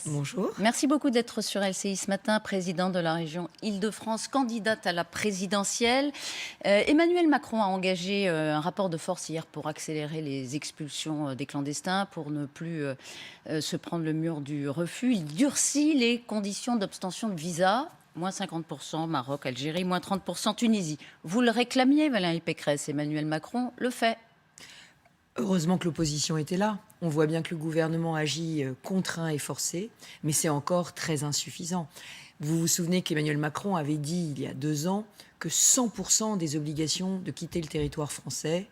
Bonjour. Merci beaucoup d'être sur LCI ce matin, présidente de la région Île-de-France, candidate à la présidentielle. Emmanuel Macron a engagé un rapport de force hier pour accélérer les expulsions des clandestins, pour ne plus se prendre le mur du refus. Il durcit les conditions d'obtention de visa. Moins 50% Maroc, Algérie, moins 30% Tunisie. Vous le réclamiez, Valérie Pécresse. Emmanuel Macron le fait. Heureusement que l'opposition était là. On voit bien que le gouvernement agit contraint et forcé, mais c'est encore très insuffisant. Vous vous souvenez qu'Emmanuel Macron avait dit il y a 2 ans que 100% des obligations de quitter le territoire français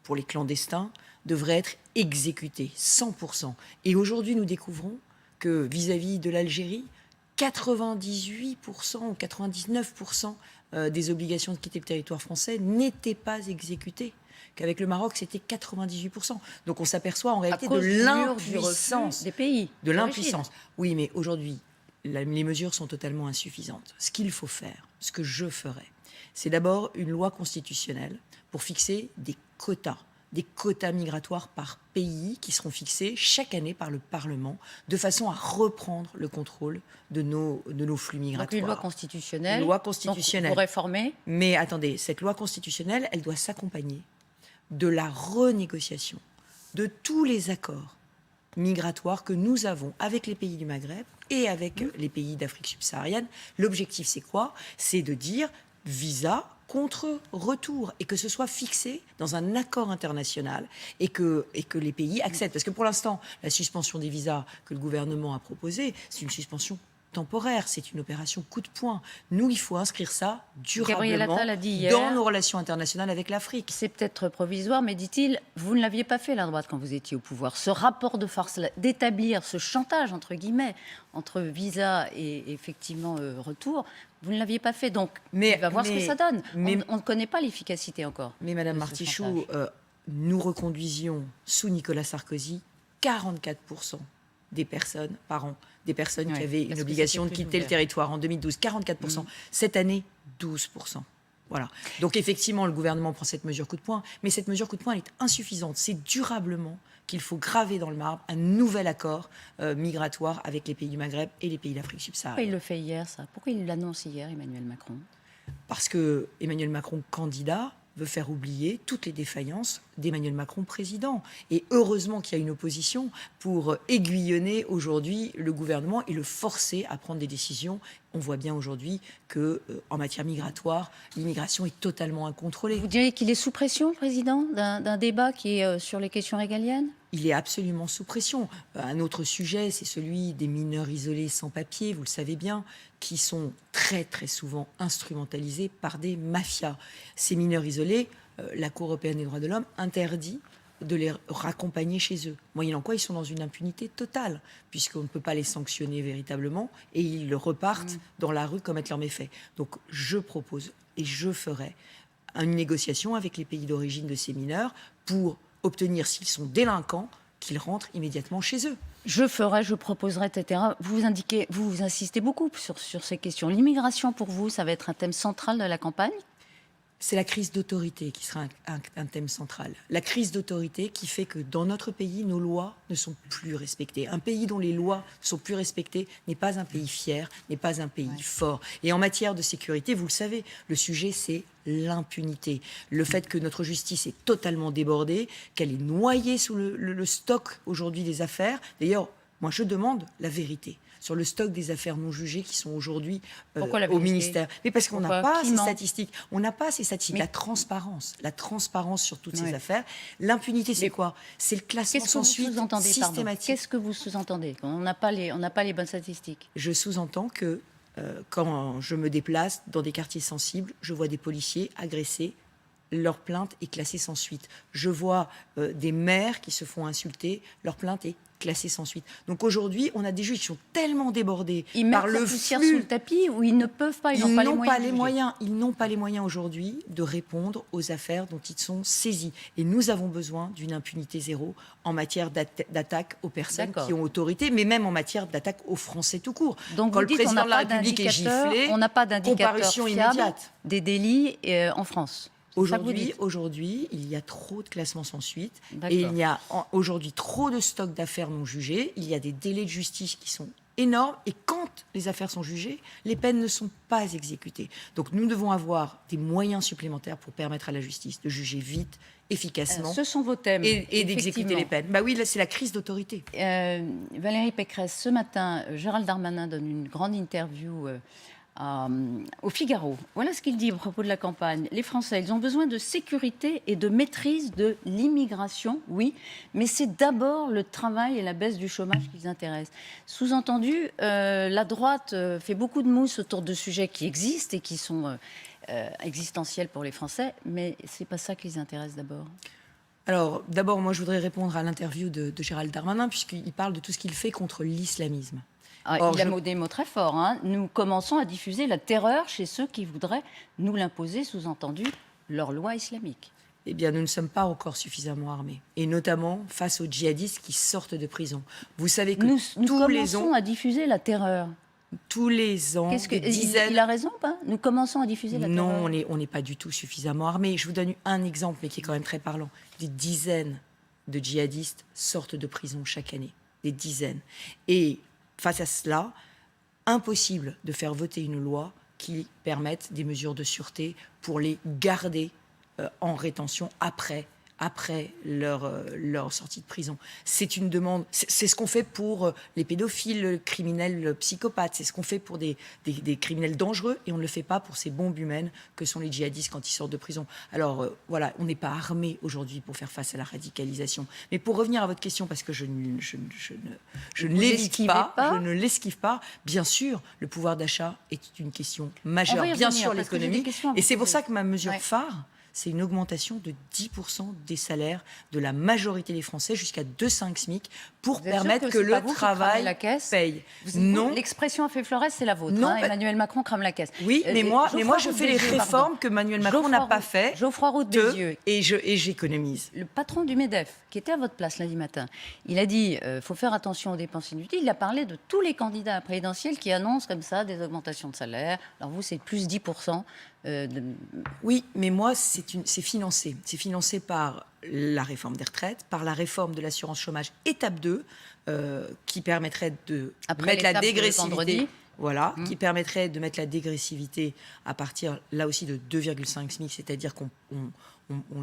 pour les clandestins devraient être exécutées. 100%. Et aujourd'hui, nous découvrons que vis-à-vis de l'Algérie, 98% ou 99% des obligations de quitter le territoire français n'étaient pas exécutées. Qu'avec le Maroc, c'était 98%. Donc on s'aperçoit en réalité de l'impuissance des pays. De l'impuissance. Oui, mais aujourd'hui, les mesures sont totalement insuffisantes. Ce qu'il faut faire, ce que je ferai, c'est d'abord une loi constitutionnelle pour fixer des quotas migratoires par pays qui seront fixés chaque année par le Parlement, de façon à reprendre le contrôle de nos flux migratoires. Donc une loi constitutionnelle. Une loi constitutionnelle. Donc, vous réformez. Mais attendez, cette loi constitutionnelle, elle doit s'accompagner de la renégociation de tous les accords migratoires que nous avons avec les pays du Maghreb et avec les pays d'Afrique subsaharienne. L'objectif, c'est quoi? C'est de dire visa contre retour et que ce soit fixé dans un accord international et que les pays acceptent. Parce que pour l'instant, la suspension des visas que le gouvernement a proposée, c'est une suspension temporaire, c'est une opération coup de poing. Nous, il faut inscrire ça durablement dans nos relations internationales avec l'Afrique. C'est peut-être provisoire, mais dit-il, vous ne l'aviez pas fait, la droite, quand vous étiez au pouvoir. Ce rapport de force, d'établir ce chantage, entre guillemets, entre visa et effectivement retour, vous ne l'aviez pas fait. Donc, on va voir ce que ça donne. On ne connaît pas l'efficacité encore. Mais Madame Martichoux, nous reconduisions sous Nicolas Sarkozy 44% des personnes par an, des personnes qui avaient une obligation de quitter le territoire en 2012, 44%. Cette année, 12%. Voilà. Donc effectivement, le gouvernement prend cette mesure coup de poing, mais cette mesure coup de poing, elle est insuffisante. C'est durablement qu'il faut graver dans le marbre un nouvel accord migratoire avec les pays du Maghreb et les pays d'Afrique subsaharienne. Pourquoi il le fait hier, ça? Pourquoi il l'annonce hier, Emmanuel Macron? Parce que Emmanuel Macron, candidat, veut faire oublier toutes les défaillances d'Emmanuel Macron président. Et heureusement qu'il y a une opposition pour aiguillonner aujourd'hui le gouvernement et le forcer à prendre des décisions. On voit bien aujourd'hui qu'en matière migratoire, l'immigration est totalement incontrôlée. Vous diriez qu'il est sous pression, président, d'un débat qui est sur les questions régaliennes? Il est absolument sous pression. Un autre sujet, c'est celui des mineurs isolés sans papier, vous le savez bien, qui sont très très souvent instrumentalisés par des mafias. Ces mineurs isolés, la Cour européenne des droits de l'homme interdit de les raccompagner chez eux. Moyennant quoi, ils sont dans une impunité totale, puisqu'on ne peut pas les sanctionner véritablement, et ils repartent dans la rue commettre leurs méfaits. Donc je propose, et je ferai, une négociation avec les pays d'origine de ces mineurs pour obtenir, s'ils sont délinquants, qu'ils rentrent immédiatement chez eux. Je proposerai, etc. Vous insistez beaucoup sur ces questions. L'immigration, pour vous, ça va être un thème central de la campagne? C'est la crise d'autorité qui sera un thème central. La crise d'autorité qui fait que dans notre pays, nos lois ne sont plus respectées. Un pays dont les lois ne sont plus respectées n'est pas un pays fier, n'est pas un pays fort. Et en matière de sécurité, vous le savez, le sujet, c'est l'impunité. Le fait que notre justice est totalement débordée, qu'elle est noyée sous le stock aujourd'hui des affaires. D'ailleurs, moi, je demande la vérité sur le stock des affaires non jugées qui sont aujourd'hui au ministère. Mais parce qu'on n'a pas ces statistiques. On n'a pas ces statistiques. La transparence sur toutes ces affaires. L'impunité, c'est quoi? C'est le classement sans suite systématique. Qu'est-ce que vous sous-entendez? On n'a pas les bonnes statistiques. Je sous-entends que quand je me déplace dans des quartiers sensibles, je vois des policiers agressés. Leur plainte est classée sans suite. Je vois des maires qui se font insulter. Leur plainte est classée sans suite. Donc aujourd'hui, on a des juges qui sont tellement débordés par le poussière sous le tapis où ils ne peuvent pas, ils n'ont pas les moyens. Ils n'ont pas les moyens aujourd'hui de répondre aux affaires dont ils sont saisis. Et nous avons besoin d'une impunité zéro en matière d'attaque aux personnes qui ont autorité, mais même en matière d'attaque aux Français tout court. Donc quand le président de la République est giflé, on n'a pas d'indicateur comparution fiable immédiate des délits en France. Aujourd'hui, il y a trop de classements sans suite. D'accord. Et il y a aujourd'hui trop de stocks d'affaires non jugées. Il y a des délais de justice qui sont énormes. Et quand les affaires sont jugées, les peines ne sont pas exécutées. Donc nous devons avoir des moyens supplémentaires pour permettre à la justice de juger vite, efficacement. Ce sont vos thèmes. Et d'exécuter les peines. Bah oui, là, c'est la crise d'autorité. Valérie Pécresse, ce matin, Gérald Darmanin donne une grande interview au Figaro. Voilà ce qu'il dit à propos de la campagne. Les Français, ils ont besoin de sécurité et de maîtrise de l'immigration, oui, mais c'est d'abord le travail et la baisse du chômage qui les intéressent. Sous-entendu, la droite fait beaucoup de mousse autour de sujets qui existent et qui sont existentiels pour les Français, mais c'est pas ça qui les intéresse d'abord. Alors, d'abord, moi, je voudrais répondre à l'interview de Gérald Darmanin, puisqu'il parle de tout ce qu'il fait contre l'islamisme. Il a des mots très forts. Hein. Nous commençons à diffuser la terreur chez ceux qui voudraient nous l'imposer, sous-entendu, leur loi islamique. Eh bien, nous ne sommes pas encore suffisamment armés, et notamment face aux djihadistes qui sortent de prison. Vous savez que nous tous les ans, commençons à diffuser la terreur. Tous les ans, il a raison ou pas? Nous commençons à diffuser la terreur. Non, on n'est pas du tout suffisamment armés. Je vous donne un exemple, mais qui est quand même très parlant. Des dizaines de djihadistes sortent de prison chaque année. Des dizaines. Et face à cela, impossible de faire voter une loi qui permette des mesures de sûreté pour les garder en rétention après leur sortie de prison. C'est une demande, c'est ce qu'on fait pour les pédophiles, criminels, psychopathes, c'est ce qu'on fait pour des criminels dangereux, et on ne le fait pas pour ces bombes humaines que sont les djihadistes quand ils sortent de prison. Alors voilà, on n'est pas armé aujourd'hui pour faire face à la radicalisation. Mais pour revenir à votre question, parce que je ne l'esquive pas, bien sûr, le pouvoir d'achat est une question majeure, bien sûr l'économie, et c'est pour ça que ma mesure phare, c'est une augmentation de 10% des salaires de la majorité des Français jusqu'à 2,5 SMIC pour permettre que le travail paye. Non. L'expression a fait Flores, c'est la vôtre. Non, Emmanuel Macron crame la caisse. Oui, mais moi je fais les réformes que Emmanuel Macron n'a pas fait. Geoffroy Roux de Bézieux. Et j'économise. Le patron du MEDEF, qui était à votre place lundi matin, il a dit faut faire attention aux dépenses inutiles. Il a parlé de tous les candidats à la présidentielle qui annoncent comme ça des augmentations de salaire. Alors vous, c'est plus 10%. Oui, mais moi, c'est financé. C'est financé par la réforme des retraites, par la réforme de l'assurance chômage étape 2, qui permettrait de mettre la dégressivité. Voilà, qui permettrait de mettre la dégressivité à partir, là aussi, de 2,5 SMIC, c'est-à-dire qu'on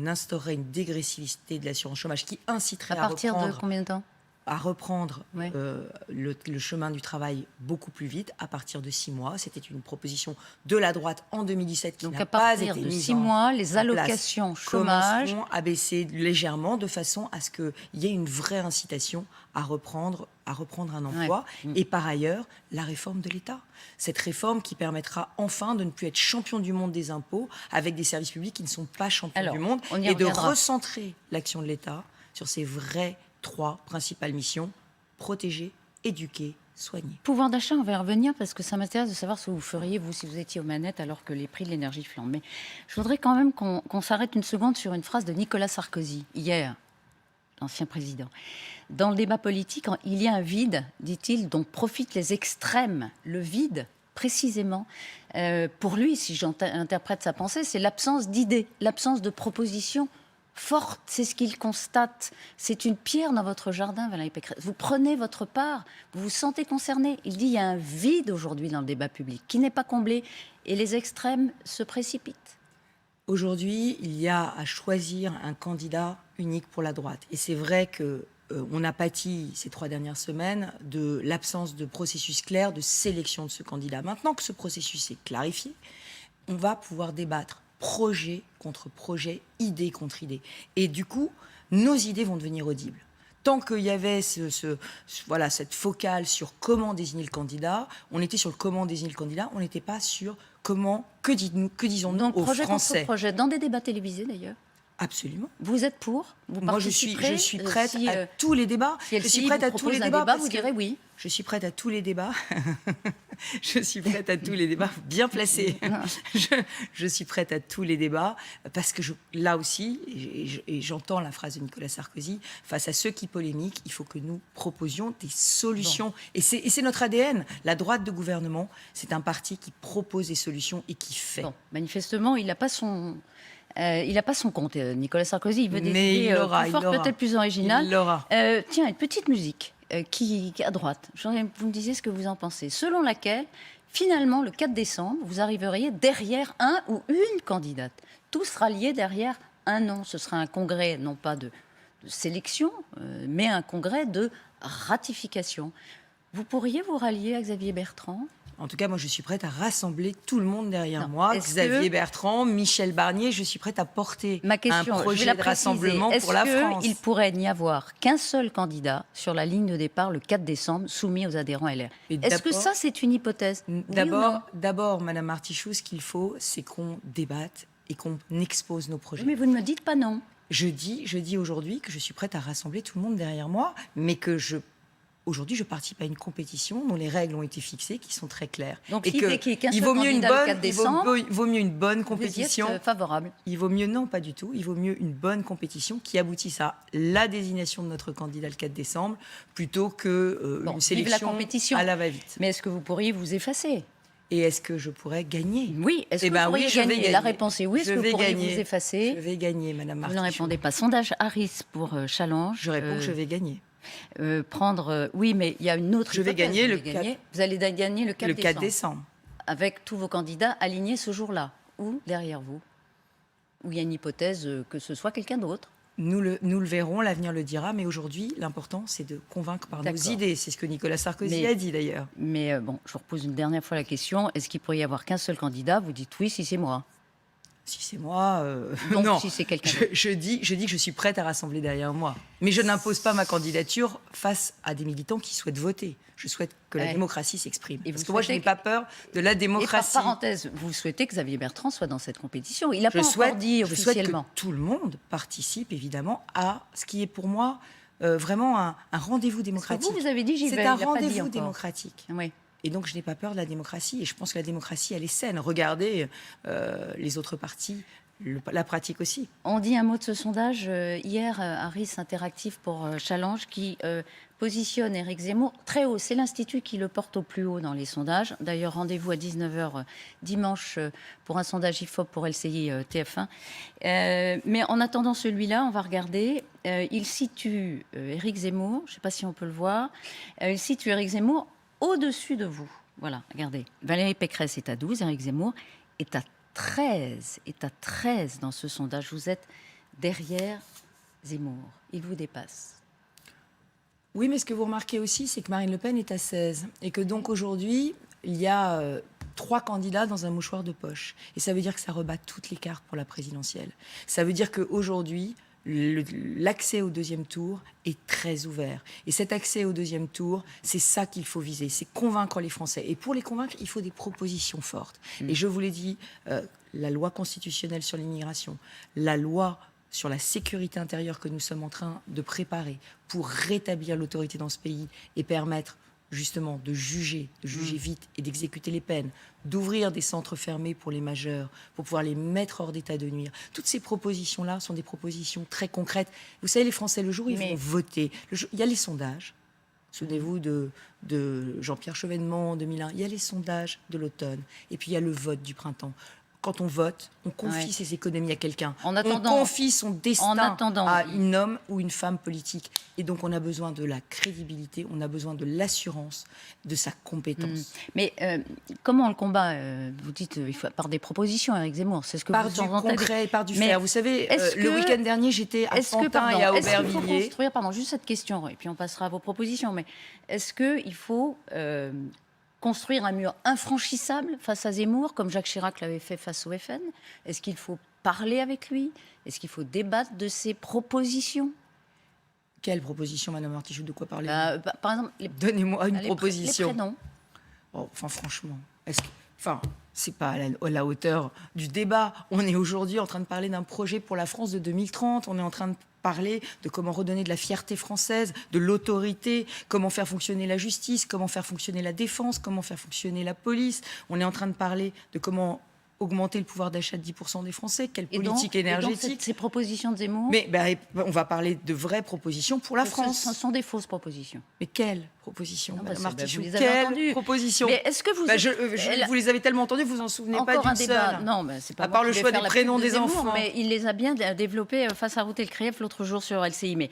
instaurerait une dégressivité de l'assurance chômage qui inciterait à partir de combien de temps ? À reprendre le chemin du travail beaucoup plus vite, à partir de 6 mois. C'était une proposition de la droite en 2017 qui n'a pas été mise en place. Donc à partir de 6 mois, les allocations chômage commenceront à baisser légèrement, de façon à ce qu'il y ait une vraie incitation à reprendre un emploi. Et par ailleurs, la réforme de l'État. Cette réforme qui permettra enfin de ne plus être champion du monde des impôts avec des services publics qui ne sont pas champions du monde, et de recentrer l'action de l'État sur ses vraies 3 principales missions: protéger, éduquer, soigner. Pouvoir d'achat, on va y revenir parce que ça m'intéresse de savoir ce que vous feriez, vous, si vous étiez aux manettes alors que les prix de l'énergie flambent. Mais je voudrais quand même qu'on s'arrête une seconde sur une phrase de Nicolas Sarkozy, hier, l'ancien président. Dans le débat politique, il y a un vide, dit-il, dont profitent les extrêmes. Le vide, précisément, pour lui, si j'interprète sa pensée, c'est l'absence d'idées, l'absence de propositions forte, c'est ce qu'il constate. C'est une pierre dans votre jardin, Valérie Pécresse. Vous prenez votre part, vous vous sentez concerné. Il dit qu'il y a un vide aujourd'hui dans le débat public qui n'est pas comblé et les extrêmes se précipitent. Aujourd'hui, il y a à choisir un candidat unique pour la droite. Et c'est vrai que on a pâti ces 3 dernières semaines de l'absence de processus clair de sélection de ce candidat. Maintenant que ce processus est clarifié, on va pouvoir débattre projet contre projet, idée contre idée. Et du coup, nos idées vont devenir audibles. Tant qu'il y avait cette focale sur comment désigner le candidat, on était sur le comment désigner le candidat, on n'était pas sur que disons-nous aux projet Français. Contre projet, dans des débats télévisés d'ailleurs. Absolument. Vous êtes pour? Moi, je suis prête à tous les débats. Si je suis prête à tous les débats. Vous direz oui. Je suis prête à tous les débats. Je suis prête à tous les débats. Bien placé. Je suis prête à tous les débats parce que là aussi, et j'entends la phrase de Nicolas Sarkozy, face à ceux qui polémiquent, il faut que nous proposions des solutions. Bon. Et c'est notre ADN. La droite de gouvernement, c'est un parti qui propose des solutions et qui fait. Bon, manifestement, il n'a pas son... Il n'a pas son compte, Nicolas Sarkozy. Il veut des Mais idées il l'aura, plus il fortes, l'aura. peut-être plus originales. Il l'aura. Tiens, une petite musique qui à droite. Vous me disiez ce que vous en pensez. Selon laquelle, finalement, le 4 décembre, vous arriveriez derrière un ou une candidate. Tout sera lié derrière un nom. Ce sera un congrès, non pas de sélection, mais un congrès de ratification. Vous pourriez vous rallier à Xavier Bertrand? En tout cas, moi, je suis prête à rassembler tout le monde derrière Non. moi. Est-ce Xavier que- Bertrand, Michel Barnier, je suis prête à porter Ma un question, je vais projet la de préciser. rassemblement pour la France. Est-ce qu'il pourrait n'y avoir qu'un seul candidat sur la ligne de départ le 4 décembre soumis aux adhérents LR? Mais Est-ce que d'abord- ça, c'est une hypothèse? Oui ou non? D'abord, Madame Martichoux, ce qu'il faut, c'est qu'on débatte et qu'on expose nos projets. Oui, mais vous ne me dites pas non. Je dis aujourd'hui que je suis prête à rassembler tout le monde derrière moi, mais que aujourd'hui, je participe à une compétition dont les règles ont été fixées, qui sont très claires. Donc, et l'idée qu'il y ait qu'un il seul vaut mieux une candidat le bonne, 4 décembre, vaut mieux une bonne Vous y compétition. êtes favorable. Il vaut mieux, non, pas du tout. Il vaut mieux une bonne compétition qui aboutisse à la désignation de notre candidat le 4 décembre, plutôt que Bon, une vive sélection la compétition. à la va-vite. Mais est-ce que vous pourriez vous effacer? Et est-ce que je pourrais gagner? Oui, est-ce Eh que ben vous pourriez oui, je vais gagner? gagner. La réponse est oui. Est-ce Je que vous vais pourriez gagner. vous effacer? Je vais gagner, Madame Vous Martichoux. ne répondez pas. Sondage Harris pour Challenge. Je réponds que je vais gagner. Oui, mais il y a une autre Je vais hypothèse. gagner Vous le allez gagner- Vous allez gagner le 4 Le 4 décembre. décembre. Avec tous vos candidats alignés ce jour-là, ou derrière vous, ou il y a une hypothèse que ce soit quelqu'un d'autre. Nous le verrons, l'avenir le dira, mais aujourd'hui, l'important, c'est de convaincre par nos D'accord. idées. C'est ce que Nicolas Sarkozy Mais- a dit d'ailleurs. Mais bon, je vous repose une dernière fois la question. Est-ce qu'il pourrait y avoir qu'un seul candidat? Vous dites oui si c'est moi. Si c'est moi, Donc, non. si c'est quelqu'un d'autre. je dis que je suis prête à rassembler derrière moi. Mais je n'impose pas ma candidature face à des militants qui souhaitent voter. Je souhaite que la Ouais. démocratie s'exprime. Et Parce vous que moi, je souhaitez n'ai pas peur de la Et par démocratie. parenthèse, vous souhaitez que Xavier Bertrand soit dans cette compétition. Il n'a pas Je souhaite, encore dit je souhaite que officiellement. tout le monde participe évidemment à ce qui est pour moi vraiment un rendez-vous Parce que démocratique. vous avez dit j'y vais. C'est il un l'a pas dit rendez-vous encore. démocratique. Oui. Et donc, je n'ai pas peur de la démocratie. Et je pense que la démocratie, elle est saine. Regardez les autres partis, la pratique aussi. On dit un mot de ce sondage. Hier, Harris Interactive pour Challenge qui positionne Éric Zemmour très haut. C'est l'Institut qui le porte au plus haut dans les sondages. D'ailleurs, rendez-vous à 19h dimanche pour un sondage IFOP pour LCI TF1. Mais en attendant celui-là, on va regarder. Il situe Éric Zemmour, je ne sais pas si on peut le voir, il situe Éric Zemmour au-dessus de vous. Voilà, regardez. Valérie Pécresse est à 12, Éric Zemmour est à 13 dans ce sondage. Vous êtes derrière Zemmour. Il vous dépasse. Oui, mais ce que vous remarquez aussi, c'est que Marine Le Pen est à 16. Et que donc aujourd'hui, il y a 3 candidats dans un mouchoir de poche. Et ça veut dire que ça rebat toutes les cartes pour la présidentielle. Ça veut dire qu'aujourd'hui, l'accès au deuxième tour est très ouvert. Et cet accès au deuxième tour, c'est ça qu'il faut viser, c'est convaincre les Français. Et pour les convaincre, il faut des propositions fortes. Et je vous l'ai dit, la loi constitutionnelle sur l'immigration, la loi sur la sécurité intérieure que nous sommes en train de préparer pour rétablir l'autorité dans ce pays et permettre justement de juger vite et d'exécuter les peines, d'ouvrir des centres fermés pour les majeurs, pour pouvoir les mettre hors d'état de nuire. Toutes ces propositions-là sont des propositions très concrètes. Vous savez, les Français, le jour où ils vont voter, il y a les sondages. Souvenez-vous de Jean-Pierre Chevènement en 2001. Il y a les sondages de l'automne. Et puis il y a le vote du printemps. Quand on vote, on confie ses économies à quelqu'un. On confie son destin à un homme ou une femme politique. Et donc, on a besoin de la crédibilité, on a besoin de l'assurance, de sa compétence. Mais comment on le combat? Vous dites il faut, par des propositions, Éric Zemmour. C'est ce que par vous du entendez. concret et par du faire. Vous savez, est-ce le que- week-end dernier, j'étais à Pantin et à Est-ce qu'il faut Aubervilliers. construire, pardon, juste cette question, et puis on passera à vos propositions, mais est-ce qu'il faut construire un mur infranchissable face à Zemmour, comme Jacques Chirac l'avait fait face au FN? Est-ce qu'il faut parler avec lui? Est-ce qu'il faut débattre de ses propositions? Quelle proposition, Madame Martichoux? De quoi parler? Par exemple, Donnez-moi une les proposition. prénoms. Oh, enfin, franchement, c'est pas à la hauteur du débat. On est aujourd'hui en train de parler d'un projet pour la France de 2030. On est en train de parler de comment redonner de la fierté française, de l'autorité, comment faire fonctionner la justice, comment faire fonctionner la défense, comment faire fonctionner la police. On est en train de parler de comment augmenter le pouvoir d'achat de 10% des Français. Quelle Et politique donc, énergétique. ces propositions de Zemmour, Mais on va parler de vraies propositions pour la France. ce sont des fausses propositions. Mais quelles propositions, Non, Madame bah, c'est- Artichou, vous les avez quelles entendues. propositions? Mais est-ce que Vous les avez tellement entendues, vous vous en souvenez pas encore un d'une débat. seule. Non, mais c'est pas À moi part qui le vais choix faire des la prénoms pub de des Zemmour, enfants. mais il les a bien développés face à Routel le Krief l'autre jour sur LCI. Mais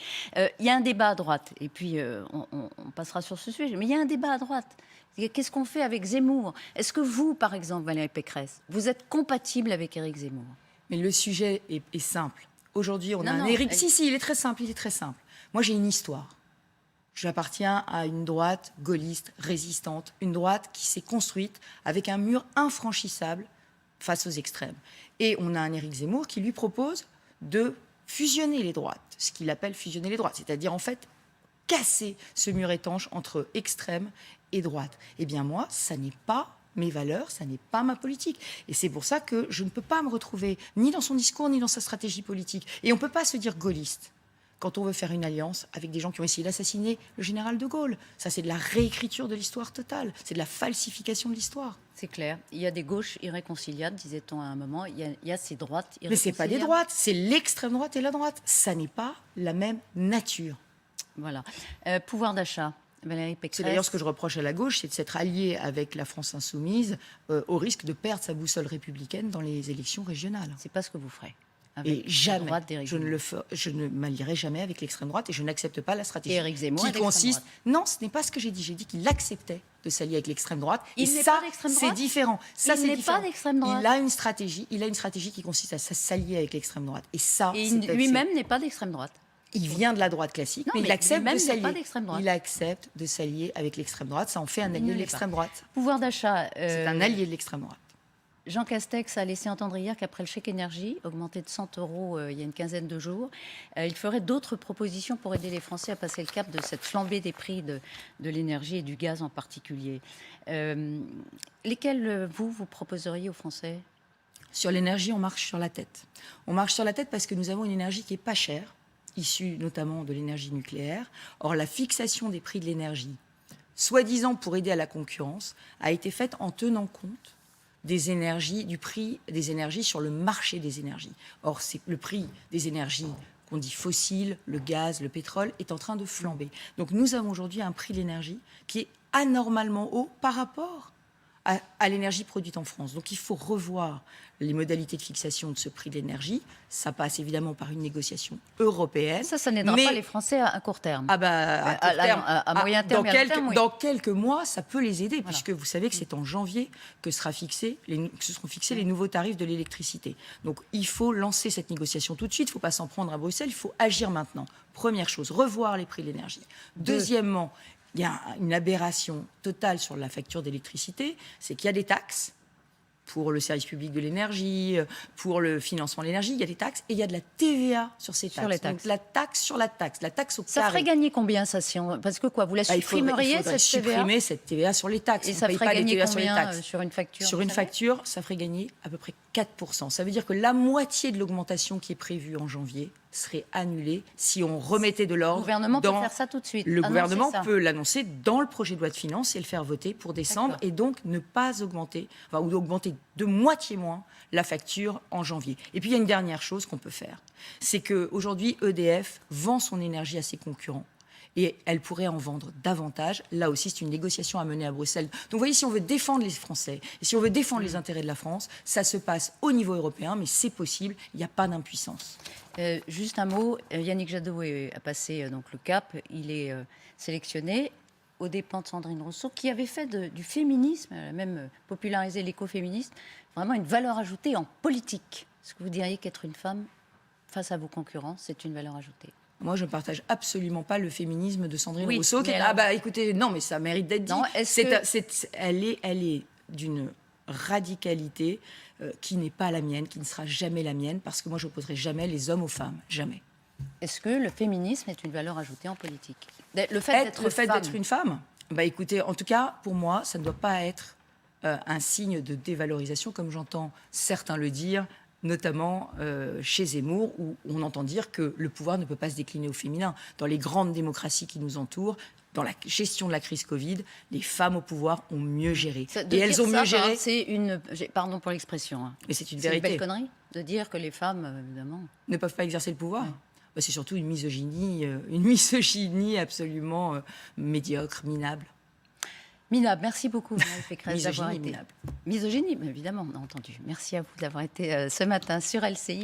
il y a un débat à droite, et puis on passera sur ce sujet. Mais il y a un débat à droite. Qu'est-ce qu'on fait avec Zemmour? Est-ce que vous, par exemple, Valérie Pécresse, vous êtes compatible avec Éric Zemmour? Mais le sujet est simple. Aujourd'hui, on a un Non, Éric. Si, il est très simple, il est très simple. Moi, j'ai une histoire. J'appartiens à une droite gaulliste, résistante, une droite qui s'est construite avec un mur infranchissable face aux extrêmes. Et on a un Éric Zemmour qui lui propose de fusionner les droites, ce qu'il appelle fusionner les droites, c'est-à-dire en fait casser ce mur étanche entre extrême et droite. Eh bien moi, ça n'est pas mes valeurs, ça n'est pas ma politique. Et c'est pour ça que je ne peux pas me retrouver ni dans son discours, ni dans sa stratégie politique. Et on ne peut pas se dire gaulliste quand on veut faire une alliance avec des gens qui ont essayé d'assassiner le général de Gaulle. Ça, c'est de la réécriture de l'histoire totale. C'est de la falsification de l'histoire. C'est clair. Il y a des gauches irréconciliables, disait-on à un moment. Il y a ces droites irréconciliables. Mais ce n'est pas des droites, c'est l'extrême droite et la droite. Ça n'est pas la même nature. Voilà. Pouvoir d'achat. Valérie Pécresse. C'est d'ailleurs ce que je reproche à la gauche, c'est de s'être alliée avec la France insoumise au risque de perdre sa boussole républicaine dans les élections régionales. C'est pas ce que vous ferez. Et jamais, je ne m'allierai jamais avec l'extrême droite et je n'accepte pas la stratégie Éric Zemmour qui consiste. Non, ce n'est pas ce que j'ai dit. J'ai dit qu'il acceptait de s'allier avec l'extrême droite. Il et n'est ça, pas d'extrême droite. c'est différent. Ça, Il c'est n'est différent. pas d'extrême droite. Il a une stratégie qui consiste à s'allier avec l'extrême droite. Et ça, Et lui-même n'est pas d'extrême droite. Il vient de la droite classique, Non, mais il accepte de lui-même n'est pas s'allier. d'extrême droite. Il accepte de s'allier avec l'extrême droite. Ça en fait un allié de l'extrême droite. Pouvoir d'achat. C'est un allié de l'extrême droite. Jean Castex a laissé entendre hier qu'après le chèque énergie, augmenté de 100 € il y a une quinzaine de jours, il ferait d'autres propositions pour aider les Français à passer le cap de cette flambée des prix de l'énergie et du gaz en particulier. Lesquels, vous proposeriez aux Français? Sur l'énergie, on marche sur la tête. On marche sur la tête parce que nous avons une énergie qui est pas chère, issue notamment de l'énergie nucléaire. Or, la fixation des prix de l'énergie, soi-disant pour aider à la concurrence, a été faite en tenant compte du prix des énergies sur le marché des énergies. Or, c'est le prix des énergies qu'on dit fossiles, le gaz, le pétrole, est en train de flamber. Donc nous avons aujourd'hui un prix de l'énergie qui est anormalement haut par rapport à l'énergie produite en France. Donc il faut revoir les modalités de fixation de ce prix de l'énergie. Ça passe évidemment par une négociation européenne. Ça n'aidera pas les Français à court terme. Ah bah, à moyen terme, dans quelques mois, ça peut les aider, puisque vous savez que c'est en janvier que seront fixés les nouveaux tarifs de l'électricité. Donc il faut lancer cette négociation tout de suite. Il ne faut pas s'en prendre à Bruxelles, il faut agir maintenant. Première chose, revoir les prix de l'énergie. Deuxièmement, il y a une aberration totale sur la facture d'électricité, c'est qu'il y a des taxes pour le service public de l'énergie, pour le financement de l'énergie, il y a des taxes et il y a de la TVA sur ces taxes. Sur les taxes. Donc la taxe sur la taxe au carré. Ça ferait gagner combien ça parce que quoi, vous la supprimeriez il faudrait cette TVA? supprimer cette TVA sur les taxes. Et On ça paye ferait pas les gagner TVA sur les combien taxes. sur une facture? Sur une facture, ça ferait gagner à peu près 4%. Ça veut dire que la moitié de l'augmentation qui est prévue en janvier serait annulée si on remettait de l'ordre. Le gouvernement peut faire ça tout de suite. Le gouvernement peut l'annoncer dans le projet de loi de finances et le faire voter pour décembre et donc ne pas augmenter, ou augmenter de moitié moins la facture en janvier. Et puis il y a une dernière chose qu'on peut faire, c'est qu'aujourd'hui EDF vend son énergie à ses concurrents. Et elle pourrait en vendre davantage. Là aussi, c'est une négociation à mener à Bruxelles. Donc, vous voyez, si on veut défendre les Français et si on veut défendre les intérêts de la France, ça se passe au niveau européen, mais c'est possible. Il n'y a pas d'impuissance. Juste un mot. Yannick Jadot a passé donc le cap. Il est sélectionné aux dépens de Sandrine Rousseau, qui avait fait du féminisme, elle a même popularisé l'écoféminisme, vraiment une valeur ajoutée en politique. Est-ce que vous diriez qu'être une femme face à vos concurrents, c'est une valeur ajoutée? Moi, je ne partage absolument pas le féminisme de Sandrine Rousseau. Écoutez, non, mais ça mérite d'être dit. Elle est d'une radicalité qui n'est pas la mienne, qui ne sera jamais la mienne, parce que moi, je n'opposerai jamais les hommes aux femmes. Jamais. Est-ce que le féminisme est une valeur ajoutée en politique? Le fait d'être une femme, écoutez, en tout cas, pour moi, ça ne doit pas être un signe de dévalorisation, comme j'entends certains le dire, notamment chez Zemmour, où on entend dire que le pouvoir ne peut pas se décliner au féminin. Dans les grandes démocraties qui nous entourent, dans la gestion de la crise Covid, les femmes au pouvoir ont mieux géré. Et elles ont mieux géré. C'est une... Pardon pour l'expression. Mais c'est une C'est une vérité. belle connerie de dire que les femmes, évidemment... Ne peuvent pas exercer le pouvoir. Ouais. Bah, c'est surtout une misogynie absolument médiocre, minable. Minable, merci beaucoup, Valérie Pécresse, d'avoir Misogynie été... minable. Misogynie, évidemment, on a entendu. Merci à vous d'avoir été ce matin sur LCI.